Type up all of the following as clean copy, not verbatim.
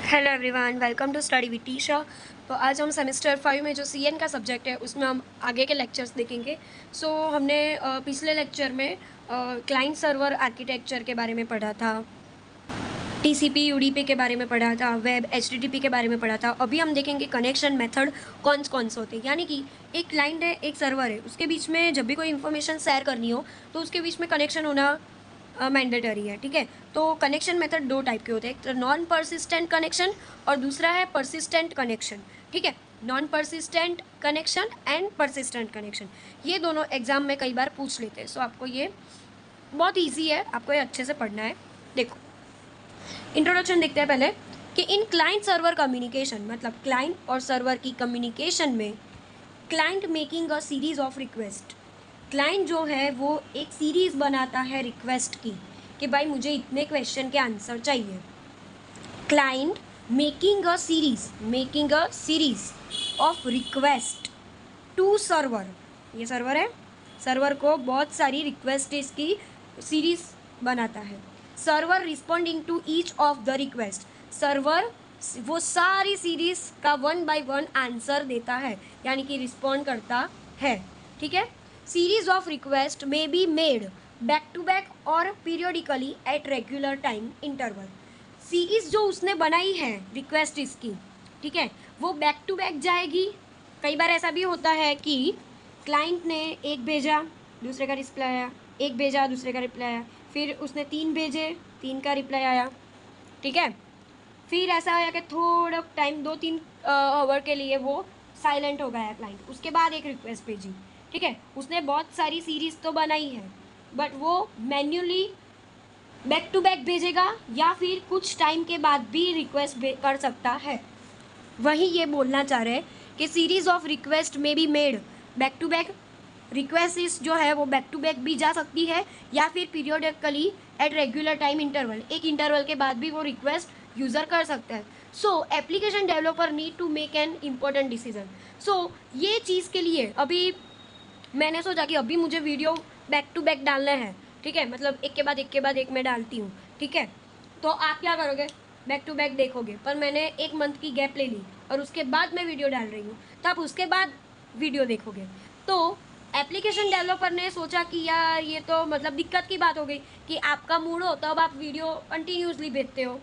Hello everyone, welcome to study with Tisha. तो आज हम सेमेस्टर 5 में जो सीएन का सब्जेक्ट है उसमें हम आगे के लेक्चर्स देखेंगे। हमने पिछले लेक्चर में क्लाइंट सर्वर आर्किटेक्चर के बारे में पढ़ा था, टीसीपी यूडीपी के बारे में पढ़ा था, वेब एचटीटीपी के बारे में पढ़ा था। अभी हम देखेंगे कनेक्शन मेथड कौन से होते हैं। यानी कि एक क्लाइंट है, एक सर्वर है, उसके बीच में जब भी कोई इन्फॉर्मेशन शेयर करनी हो तो उसके बीच में कनेक्शन होना मैंडेटरी है। ठीक है, तो कनेक्शन मेथड दो टाइप के होते हैं, एक तो नॉन परसिस्टेंट कनेक्शन और दूसरा है परसिस्टेंट कनेक्शन। ठीक है, non persistent connection and persistent connection, ये दोनों एग्जाम में कई बार पूछ लेते हैं। आपको ये बहुत ईजी है, आपको ये अच्छे से पढ़ना है। देखो, इंट्रोडक्शन देखते हैं पहले कि इन क्लाइंट सर्वर कम्युनिकेशन, मतलब क्लाइंट और सर्वर की कम्युनिकेशन में client making a series of request, client जो है वो एक सीरीज़ बनाता है रिक्वेस्ट की कि भाई मुझे इतने क्वेश्चन के आंसर चाहिए। Client making a series of request to server, ये सर्वर है, सर्वर को बहुत सारी रिक्वेस्ट इसकी सीरीज बनाता है। Server responding to each of the request, server वो सारी सीरीज का 1 by 1 आंसर देता है, यानी कि रिस्पॉन्ड करता है। ठीक है, series of request may be made back to back और periodically at regular time interval. Series जो उसने बनाई है रिक्वेस्ट इसकी, ठीक है, वो बैक टू बैक जाएगी। कई बार ऐसा भी होता है कि क्लाइंट ने एक भेजा, दूसरे का रिप्लाई आया, एक भेजा, दूसरे का रिप्लाई आया, फिर उसने 3 भेजे, 3 का रिप्लाई आया। ठीक है, फिर ऐसा आया कि थोड़ा टाइम 2-3 आवर के लिए वो साइलेंट हो गया क्लाइंट, उसके बाद एक रिक्वेस्ट भेजी। ठीक है, उसने बहुत सारी सीरीज तो बनाई है, बट वो मैन्युअली बैक टू बैक भेजेगा या फिर कुछ टाइम के बाद भी रिक्वेस्ट कर सकता है। वही ये बोलना चाह रहे हैं कि सीरीज ऑफ रिक्वेस्ट में be made back to back, request जो है वो बैक टू बैक भी जा सकती है या फिर periodically at regular time interval, एक इंटरवल के बाद भी वो रिक्वेस्ट यूज़र कर सकता है। Application developer need to make an important decision. ये चीज़ के लिए अभी मैंने सोचा कि अभी मुझे वीडियो बैक टू बैक डालना है। ठीक है, मतलब एक के बाद एक मैं डालती हूँ। ठीक है, तो आप क्या करोगे, बैक टू बैक देखोगे, पर मैंने 1 मंथ की गैप ले ली और उसके बाद मैं वीडियो डाल रही हूँ, तो आप उसके बाद वीडियो देखोगे। तो एप्लीकेशन डेवलपर ने सोचा कि यार ये तो मतलब दिक्कत की बात हो गई कि आपका मूड हो तब आप वीडियो कंटिन्यूसली भेजते हो,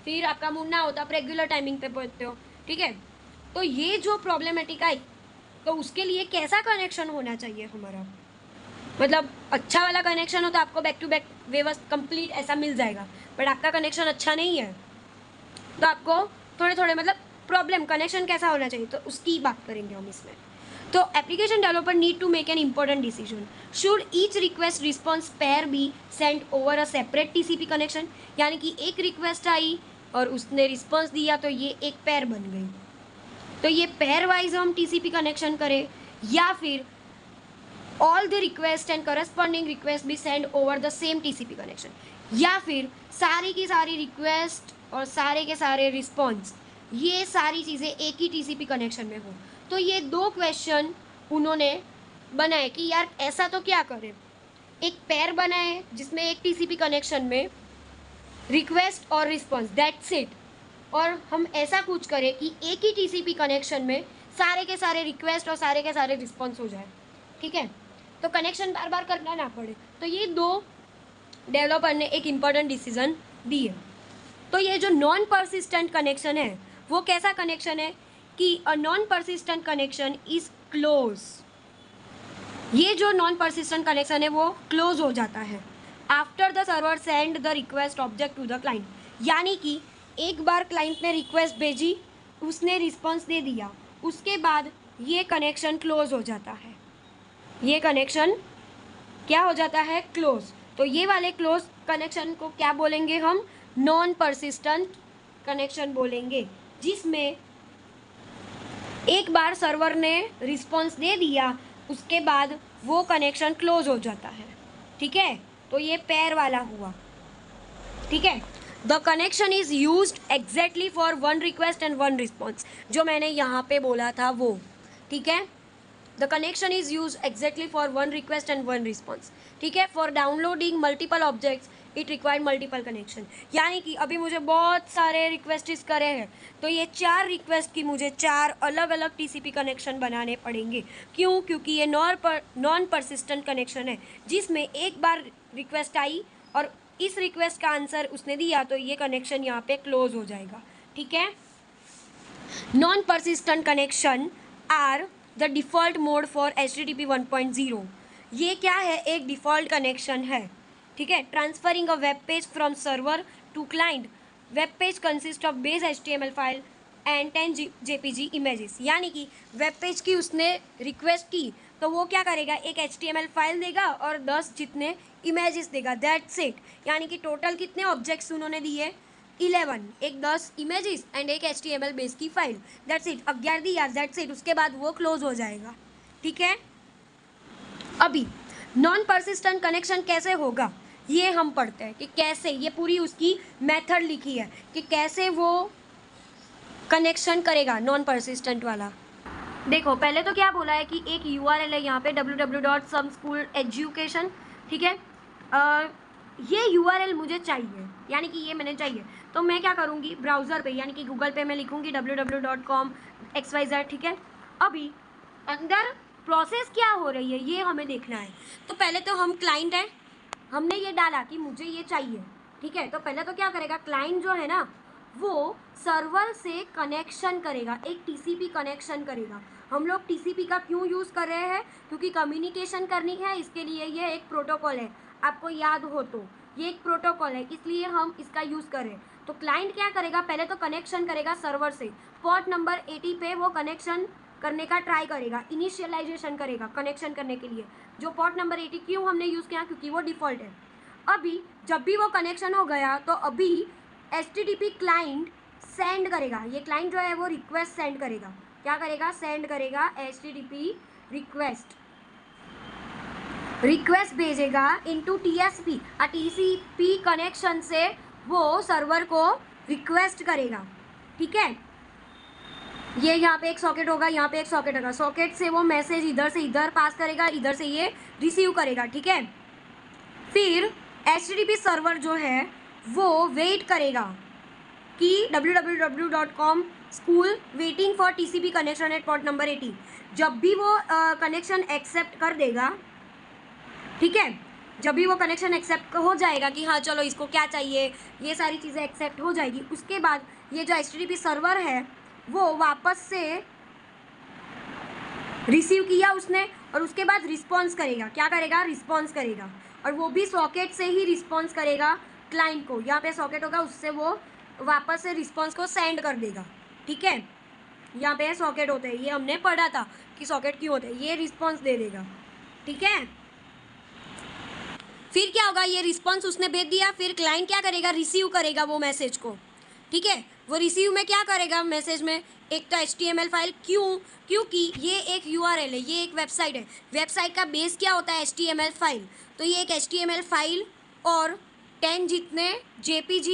फिर आपका मूड ना हो तो आप रेगुलर टाइमिंग पे भेजते हो। ठीक है, तो ये जो प्रॉब्लमेटिक आई, तो उसके लिए कैसा कनेक्शन होना चाहिए हमारा, मतलब अच्छा वाला कनेक्शन हो तो आपको बैक टू बैक व्यवस्था कंप्लीट ऐसा मिल जाएगा, बट आपका कनेक्शन अच्छा नहीं है तो आपको थोड़े थोड़े मतलब प्रॉब्लम, कनेक्शन कैसा होना चाहिए तो उसकी बात करेंगे हम इसमें। तो application developer need to make an important decision, should each request response pair be send over a separate TCP connection, यानी कि एक रिक्वेस्ट आई और उसने रिस्पॉन्स दिया तो ये एक पेयर बन गई, तो ये पेयर वाइज हम टीसीपी कनेक्शन करें, या फिर all the request and corresponding request भी send over the same TCP connection, या फिर सारी की सारी रिक्वेस्ट और सारे के सारे रिस्पॉन्स ये सारी चीज़ें एक ही टीसीपी कनेक्शन में हो। तो ये 2 क्वेश्चन उन्होंने बनाए कि यार ऐसा तो क्या करें, एक पेयर बनाए जिसमें एक टीसीपी कनेक्शन में रिक्वेस्ट और रिस्पॉन्स, दैट्स इट, और हम ऐसा कुछ करें कि एक ही टीसीपी कनेक्शन में सारे के सारे रिक्वेस्ट और सारे के सारे रिस्पॉन्स हो जाए। ठीक है, तो कनेक्शन बार बार करना ना पड़े। तो ये 2 डेवलपर ने एक इम्पॉर्टेंट डिसीजन दी है। तो ये जो नॉन परसिस्टेंट कनेक्शन है वो कैसा कनेक्शन है कि a non persistent connection is close, ये जो नॉन परसिस्टेंट कनेक्शन है वो क्लोज हो जाता है after the server send the request object to the client, यानी कि एक बार क्लाइंट ने रिक्वेस्ट भेजी, उसने रिस्पॉन्स दे दिया, उसके बाद ये कनेक्शन क्लोज हो जाता है, ये कनेक्शन क्या हो जाता है, क्लोज। तो ये वाले क्लोज कनेक्शन को क्या बोलेंगे हम, नॉन परसिस्टेंट कनेक्शन बोलेंगे, जिसमें एक बार सर्वर ने रिस्पॉन्स दे दिया उसके बाद वो कनेक्शन क्लोज हो जाता है। ठीक है, तो ये पेयर वाला हुआ। ठीक है, the connection is used exactly for 1 request and 1 response, जो मैंने यहाँ पे बोला था वो। ठीक है, the connection is use exactly for 1 request and 1 response. ठीक है, for downloading multiple objects it required multiple connection. यानी कि अभी मुझे बहुत सारे रिक्वेस्ट्स करे हैं, तो ये 4 रिक्वेस्ट की मुझे 4 अलग अलग टीसीपी कनेक्शन बनाने पड़ेंगे। क्यों? क्योंकि ये नॉन परसिस्टेंट कनेक्शन है, जिसमें एक बार रिक्वेस्ट आई और इस रिक्वेस्ट का आंसर उसने दिया तो ये कनेक्शन यहाँ पे क्लोज हो जाएगा। ठीक है। Non persistent connection are the default mode for HTTP 1.0। ये क्या है? एक डिफ़ॉल्ट कनेक्शन है। ठीक है। Transferring a web page from server to client. Web page consist of base HTML file and 10 JPG images. यानी कि वेब पेज की उसने रिक्वेस्ट की तो वो क्या करेगा? एक HTML फाइल देगा और 10 जितने इमेजेस देगा, दैट्स इट। यानी कि टोटल कितने ऑब्जेक्ट्स उन्होंने दिए? 11, एक 10 इमेजेस एंड एक HTML बेस की फाइल, दैट्स इट। 11 दिया, दैट्स इट। उसके बाद वो क्लोज हो जाएगा। ठीक है। अभी नॉन परसिस्टेंट कनेक्शन कैसे होगा ये हम पढ़ते हैं कि कैसे, ये पूरी उसकी मेथड लिखी है कि कैसे वो कनेक्शन करेगा नॉन परसिस्टेंट वाला। देखो, पहले तो क्या बोला है कि एक URL है यहाँ पे www.someschool.education। ठीक है। ये URL मुझे चाहिए, यानी कि ये मैंने चाहिए, तो मैं क्या करूँगी? ब्राउज़र पे यानी कि गूगल पे मैं लिखूँगी www.com xyz। ठीक है। अभी अंदर प्रोसेस क्या हो रही है ये हमें देखना है। तो पहले तो हम क्लाइंट हैं, हमने ये डाला कि मुझे ये चाहिए। ठीक है। तो पहले तो क्या करेगा? क्लाइंट जो है ना वो सर्वर से कनेक्शन करेगा, एक TCP कनेक्शन करेगा। हम लोग TCP का क्यों यूज़ कर रहे हैं? क्योंकि कम्युनिकेशन करनी है, इसके लिए ये एक प्रोटोकॉल है। आपको याद हो तो ये एक प्रोटोकॉल है, इसलिए हम इसका यूज़ करें। तो क्लाइंट क्या करेगा? पहले तो कनेक्शन करेगा सर्वर से, पोर्ट नंबर 80 पे वो कनेक्शन करने का ट्राई करेगा, इनिशियलाइजेशन करेगा कनेक्शन करने के लिए। जो पोर्ट नंबर 80 क्यों हमने यूज़ किया? क्योंकि वो डिफ़ॉल्ट है। अभी जब भी वो कनेक्शन हो गया तो अभी HTTP क्लाइंट सेंड करेगा, ये क्लाइंट जो है वो रिक्वेस्ट सेंड करेगा। क्या करेगा? सेंड करेगा HTTP रिक्वेस्ट भेजेगा इनटू TCP। TCP कनेक्शन से वो सर्वर को रिक्वेस्ट करेगा। ठीक है। ये यहाँ पे एक सॉकेट होगा, यहाँ पे एक सॉकेट होगा, सॉकेट से वो मैसेज इधर से इधर पास करेगा, इधर से ये रिसीव करेगा। ठीक है। फिर HTTP सर्वर जो है वो वेट करेगा कि www.com school waiting for TCP connection eight port number 80। जब भी वो कनेक्शन एक्सेप्ट कर देगा, ठीक है, जब भी वो कनेक्शन एक्सेप्ट हो जाएगा कि हाँ चलो इसको क्या चाहिए, ये सारी चीज़ें एक्सेप्ट हो जाएगी, उसके बाद ये जो HTTP सर्वर है वो वापस से रिसीव किया उसने और उसके बाद रिस्पॉन्स करेगा। क्या करेगा? रिस्पॉन्स करेगा, और वो भी सॉकेट से ही रिस्पॉन्स करेगा क्लाइंट को। यहाँ पे सॉकेट होगा, उससे वो वापस से रिस्पॉन्स को सेंड कर देगा। ठीक है। यहाँ पे सॉकेट होते हैं, ये हमने पढ़ा था कि सॉकेट क्यों होते हैं। ये रिस्पॉन्स दे देगा। ठीक है। फिर क्या होगा? ये रिस्पॉन्स उसने भेज दिया, फिर क्लाइंट क्या करेगा? रिसीव करेगा वो मैसेज को। ठीक है। वो रिसीव में क्या करेगा? मैसेज में एक तो HTML फाइल, क्योंकि ये एक URL है, ये एक वेबसाइट है। वेबसाइट का बेस क्या होता है? HTML file. तो ये एक HTML फाइल और 10 जितने JPG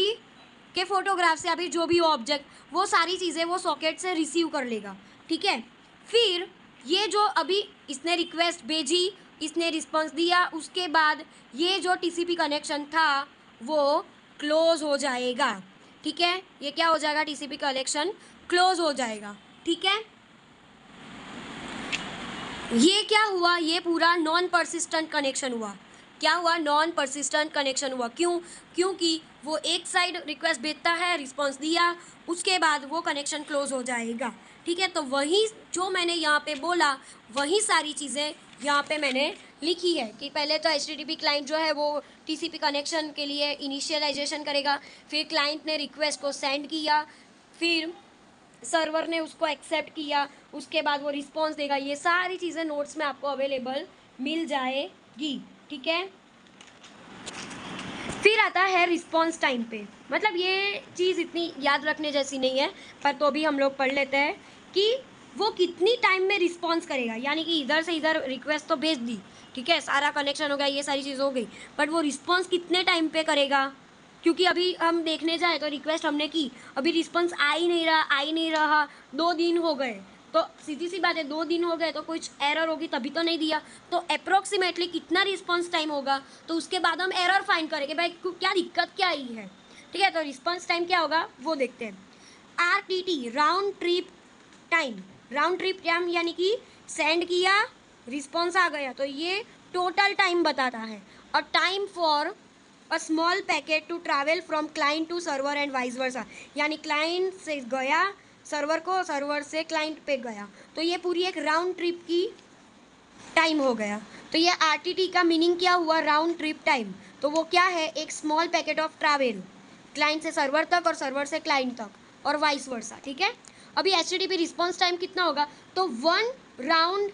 के फोटोग्राफ्स या फिर जो भी हो ऑब्जेक्ट, वो सारी चीज़ें वो सॉकेट से रिसीव कर लेगा। ठीक है। फिर ये जो अभी इसने रिक्वेस्ट भेजी, इसने रिस्पॉन्स दिया, उसके बाद ये जो TCP कनेक्शन था वो क्लोज हो जाएगा। ठीक है। ये क्या हो जाएगा? TCP कनेक्शन क्लोज हो जाएगा। ठीक है। ये क्या हुआ? ये पूरा नॉन परसिस्टेंट कनेक्शन हुआ। क्या हुआ? नॉन परसिस्टेंट कनेक्शन हुआ। क्यों? क्योंकि वो एक साइड रिक्वेस्ट भेजता है, रिस्पॉन्स दिया, उसके बाद वो कनेक्शन क्लोज हो जाएगा। ठीक है। तो वही जो मैंने यहाँ पे बोला, वही सारी चीज़ें यहाँ पे मैंने लिखी है कि पहले तो HTTP क्लाइंट जो है वो TCP कनेक्शन के लिए इनिशियलाइजेशन करेगा, फिर क्लाइंट ने रिक्वेस्ट को सेंड किया, फिर सर्वर ने उसको एक्सेप्ट किया, उसके बाद वो रिस्पॉन्स देगा। ये सारी चीज़ें नोट्स में आपको अवेलेबल मिल जाएगी। ठीक है। फिर आता है रिस्पॉन्स टाइम पे। मतलब ये चीज़ इतनी याद रखने जैसी नहीं है, पर तो भी हम लोग पढ़ लेते हैं कि वो कितनी टाइम में रिस्पॉन्स करेगा। यानी कि इधर से इधर रिक्वेस्ट तो भेज दी, ठीक है, सारा कनेक्शन हो गया, ये सारी चीज़ हो गई, बट वो रिस्पॉन्स कितने टाइम पे करेगा? क्योंकि अभी हम देखने जाए तो रिक्वेस्ट हमने की, अभी रिस्पॉन्स आ ही नहीं रहा 2 दिन हो गए, तो सीधी सी बात है, 2 दिन हो गए तो कुछ एरर होगी तभी तो नहीं दिया। तो अप्रोक्सीमेटली कितना रिस्पॉन्स टाइम होगा, तो उसके बाद हम एरर फाइंड करेंगे भाई क्या दिक्कत क्या आई है। ठीक है, तो रिस्पॉन्स टाइम क्या होगा वो देखते हैं। RTT round trip time, round trip time यानी कि सेंड किया, रिस्पॉन्स आ गया, तो ये टोटल टाइम बताता है। और time for a small packet to travel from client to server and vice versa, यानी क्लाइंट से गया सर्वर को, सर्वर से क्लाइंट पे गया, तो ये पूरी एक राउंड ट्रिप की टाइम हो गया। तो ये RTT का मीनिंग क्या हुआ, राउंड ट्रिप टाइम। तो वो क्या है, एक small packet of travel client से सर्वर तक और सर्वर से क्लाइंट तक और वाइस वर्सा। ठीक है, अभी HTTP रिस्पॉन्स टाइम कितना होगा, तो 1 राउंड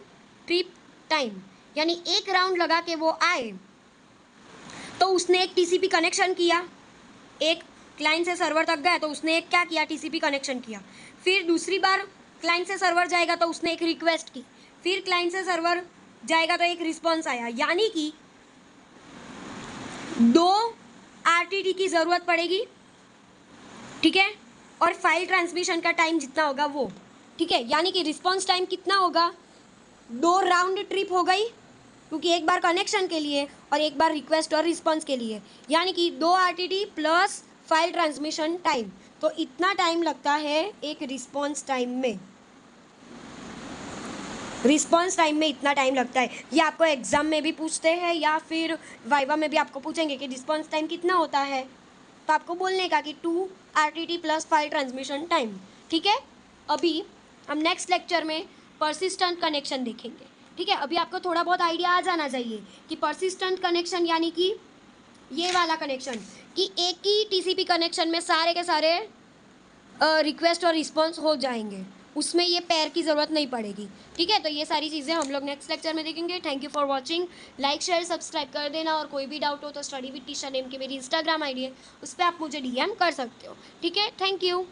ट्रिप टाइम, यानी एक राउंड लगा के वो आए तो उसने एक TCP कनेक्शन किया, एक क्लाइंट से सर्वर तक गया तो उसने एक क्या किया, TCP कनेक्शन किया। फिर दूसरी बार क्लाइंट से सर्वर जाएगा तो उसने एक रिक्वेस्ट की, फिर क्लाइंट से सर्वर जाएगा तो एक रिस्पॉन्स आया, यानी कि 2 RTT की ज़रूरत पड़ेगी। ठीक है, और फाइल ट्रांसमिशन का टाइम जितना होगा वो। ठीक है, यानी कि रिस्पॉन्स टाइम कितना होगा, 2 राउंड ट्रिप हो गई, क्योंकि एक बार कनेक्शन के लिए और एक बार रिक्वेस्ट और रिस्पॉन्स के लिए, यानी कि 2 RTT plus file transmission time, तो इतना टाइम लगता है एक रिस्पॉन्स टाइम में। रिस्पॉन्स टाइम में इतना टाइम लगता है। ये आपको एग्जाम में भी पूछते हैं या फिर वाइवा में भी आपको पूछेंगे कि रिस्पॉन्स टाइम कितना होता है, तो आपको बोलने का कि 2 RTT plus file transmission time. ठीक है, अभी हम नेक्स्ट लेक्चर में परसिस्टेंट कनेक्शन देखेंगे। ठीक है, अभी आपको थोड़ा बहुत आइडिया आ जाना चाहिए कि परसिस्टेंट कनेक्शन यानी कि ये वाला कनेक्शन, कि एक ही TCP कनेक्शन में सारे के सारे रिक्वेस्ट और रिस्पॉन्स हो जाएंगे, उसमें ये पेयर की ज़रूरत नहीं पड़ेगी। ठीक है, तो ये सारी चीज़ें हम लोग नेक्स्ट लेक्चर में देखेंगे। Thank you for watching, like share subscribe कर देना, और कोई भी डाउट हो तो स्टडी विद टीशा नेम की मेरी इंस्टाग्राम ID है, उस पर आप मुझे DM कर सकते हो। ठीक है, थैंक यू।